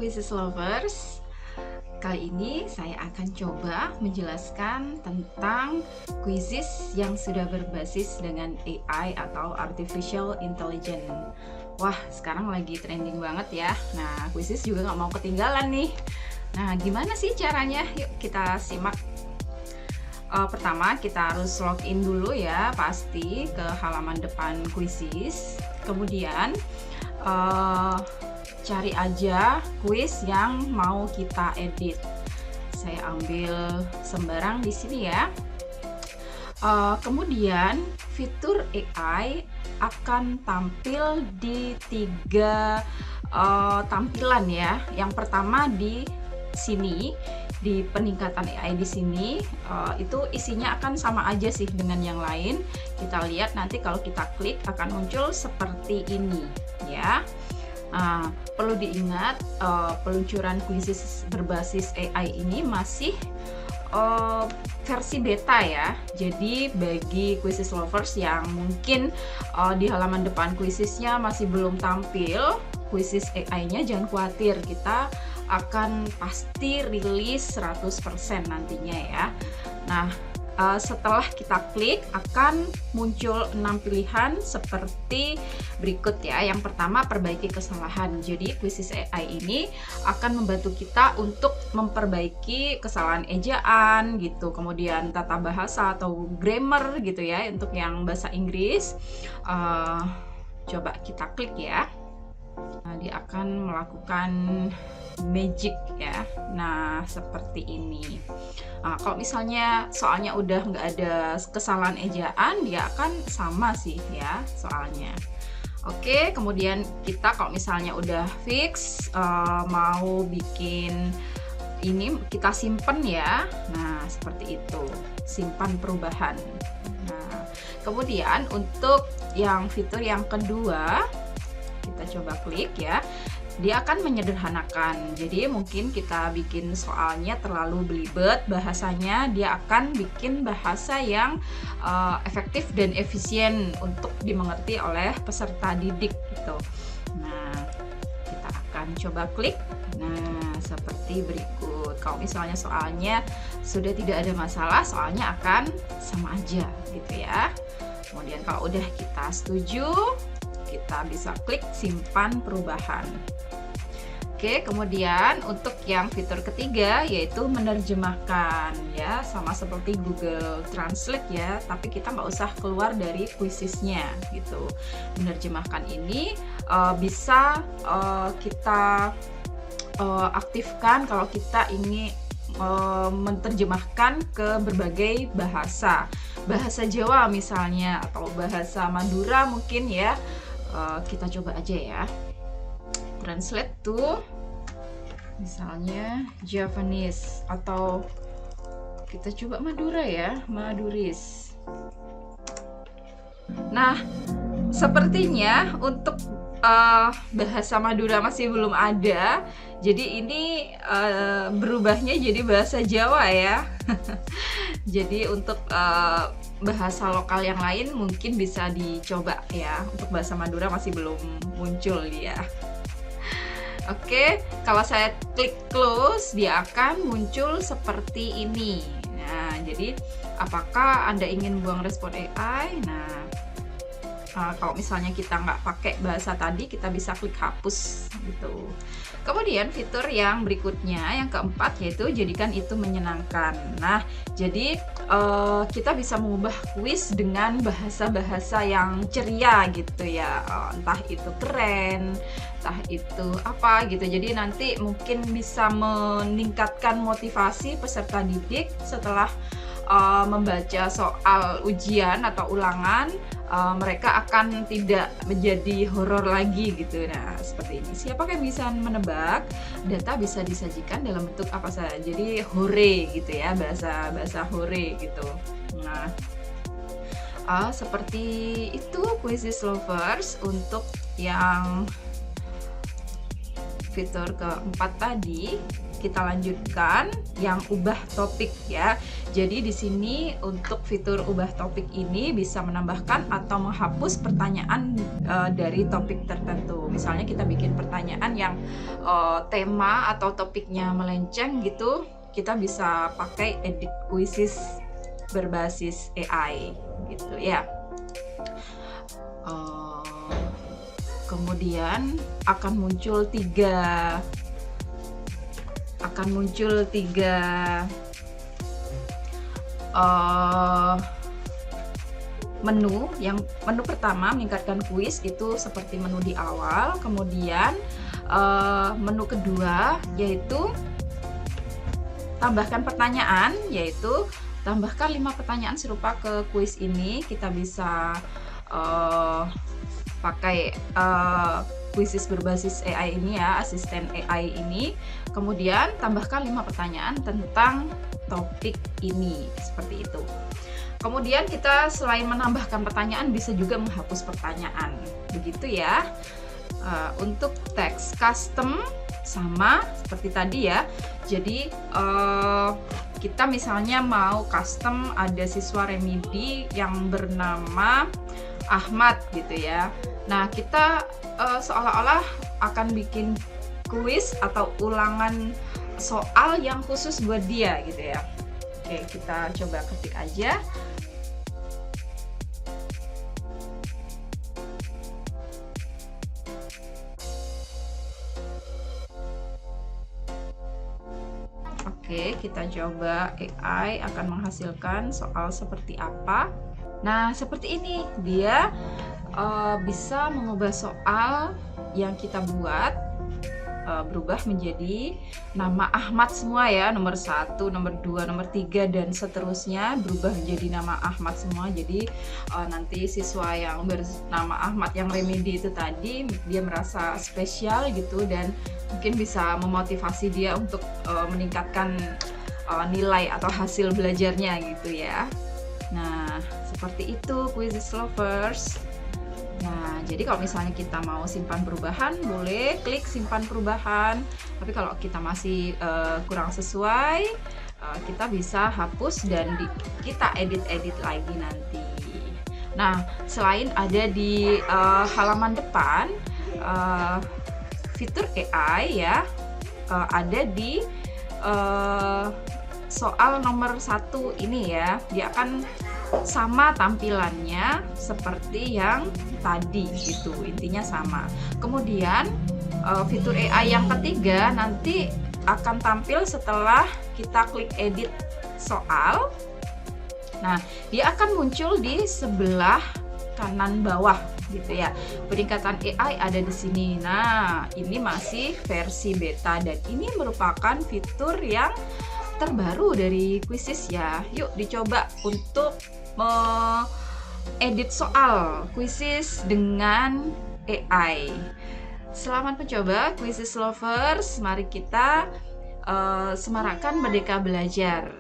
Quizzes Lovers. Kali ini saya akan coba menjelaskan tentang quizzes yang sudah berbasis dengan AI atau Artificial Intelligence. Wah, sekarang lagi trending banget ya. Nah, quizzes juga nggak mau ketinggalan nih. Nah, gimana sih caranya? Yuk kita simak. Pertama, kita harus login dulu ya, pasti ke halaman depan quizzes. Kemudian cari aja quiz yang mau kita edit. Saya ambil sembarang di sini ya. Kemudian fitur AI akan tampil di 3 tampilan ya. Yang pertama di sini, di peningkatan AI di sini, itu isinya akan sama aja sih dengan yang lain. Kita lihat nanti kalau kita klik akan muncul seperti ini ya. Perlu diingat, peluncuran quizzes berbasis AI ini masih versi beta ya. Jadi bagi quizzes lovers yang mungkin di halaman depan quizzesnya masih belum tampil quizzes AI-nya, jangan khawatir, kita akan pasti rilis 100% nantinya ya. Nah, setelah kita klik akan muncul 6 pilihan seperti berikut ya. Yang pertama, perbaiki kesalahan. Jadi quizzes AI ini akan membantu kita untuk memperbaiki kesalahan ejaan gitu, kemudian tata bahasa atau grammar gitu ya untuk yang bahasa Inggris. Coba kita klik ya. Nah, dia akan melakukan magic ya. Nah, seperti ini. Kalau misalnya soalnya udah nggak ada kesalahan ejaan, dia akan sama sih ya soalnya. Oke, kemudian kita kalau misalnya udah fix mau bikin ini, kita simpen ya. Nah, seperti itu, simpan perubahan. Nah, kemudian untuk yang fitur yang kedua, kita coba klik ya. Dia akan menyederhanakan. Jadi mungkin kita bikin soalnya terlalu belibet bahasanya, dia akan bikin bahasa yang efektif dan efisien untuk dimengerti oleh peserta didik gitu. Nah, kita akan coba klik. Nah, seperti berikut. Kalau misalnya soalnya sudah tidak ada masalah, soalnya akan sama aja gitu ya. Kemudian kalau udah kita setuju, kita bisa klik simpan perubahan. Oke, kemudian untuk yang fitur ketiga yaitu menerjemahkan ya, sama seperti Google Translate ya, tapi kita nggak usah keluar dari quizzesnya gitu. Menerjemahkan ini bisa kita aktifkan kalau kita ingin menerjemahkan ke berbagai bahasa. Bahasa Jawa misalnya atau bahasa Madura mungkin ya. Kita coba aja ya. Translate to misalnya Javanese, atau kita coba Madura ya, Maduris. Nah, sepertinya untuk bahasa Madura masih belum ada, jadi ini berubahnya jadi bahasa Jawa ya. Jadi untuk bahasa lokal yang lain mungkin bisa dicoba ya. Untuk bahasa Madura masih belum muncul dia. Oke, kalau saya klik close, dia akan muncul seperti ini. Nah, jadi apakah Anda ingin buang respon AI? Nah, kalau misalnya kita nggak pakai bahasa tadi, kita bisa klik hapus gitu. Kemudian fitur yang berikutnya, yang keempat, yaitu jadikan itu menyenangkan. Nah, jadi kita bisa mengubah kuis dengan bahasa-bahasa yang ceria gitu ya. Entah itu keren, entah itu apa gitu. Jadi nanti mungkin bisa meningkatkan motivasi peserta didik setelah membaca soal ujian atau ulangan, mereka akan tidak menjadi horor lagi gitu. Nah, seperti ini. Siapakah yang bisa menebak? Data bisa disajikan dalam bentuk apa saja. Jadi hore gitu ya, bahasa hore gitu. Nah, seperti itu quizzes lovers untuk yang fitur keempat tadi. kita lanjutkan yang ubah topik ya. Jadi di sini untuk fitur ubah topik ini bisa menambahkan atau menghapus pertanyaan dari topik tertentu. Misalnya kita bikin pertanyaan yang tema atau topiknya melenceng gitu, kita bisa pakai edit quizzes berbasis AI gitu ya. Kemudian akan muncul tiga menu. Yang menu pertama meningkatkan kuis itu seperti menu di awal. Kemudian menu kedua yaitu tambahkan pertanyaan, yaitu tambahkan 5 pertanyaan serupa ke kuis ini. Kita bisa pakai quizzes berbasis AI ini ya, asisten AI ini. Kemudian tambahkan 5 pertanyaan tentang topik ini, seperti itu. Kemudian kita selain menambahkan pertanyaan bisa juga menghapus pertanyaan, begitu ya. Untuk teks custom sama seperti tadi ya. Jadi kita misalnya mau custom ada siswa remedi yang bernama Ahmad gitu ya. Nah, kita seolah-olah akan bikin kuis atau ulangan soal yang khusus buat dia gitu ya. Oke, kita coba ketik aja. Oke, kita coba AI akan menghasilkan soal seperti apa. Nah, seperti ini dia bisa mengubah soal yang kita buat berubah menjadi nama Ahmad semua ya, nomor 1, nomor 2, nomor 3 dan seterusnya berubah menjadi nama Ahmad semua. Jadi nanti siswa yang bernama Ahmad yang remedi itu tadi dia merasa spesial gitu, dan mungkin bisa memotivasi dia untuk meningkatkan nilai atau hasil belajarnya gitu ya. Nah, seperti itu Quizzes Lovers. Nah, jadi kalau misalnya kita mau simpan perubahan, boleh klik simpan perubahan. Tapi kalau kita masih kurang sesuai, kita bisa hapus dan kita edit-edit lagi nanti. Nah, selain ada di halaman depan, fitur AI ya, ada di soal nomor 1 ini ya. Dia akan sama tampilannya seperti yang tadi gitu, intinya sama. Kemudian fitur AI yang ketiga nanti akan tampil setelah kita klik edit soal. Nah, dia akan muncul di sebelah kanan bawah gitu ya. Peningkatan AI ada di sini. Nah, ini masih versi beta dan ini merupakan fitur yang terbaru dari Quizzes ya. Yuk dicoba untuk edit soal Quizzes dengan AI. Selamat mencoba Quizzes Lovers. Mari kita semarakkan Merdeka Belajar.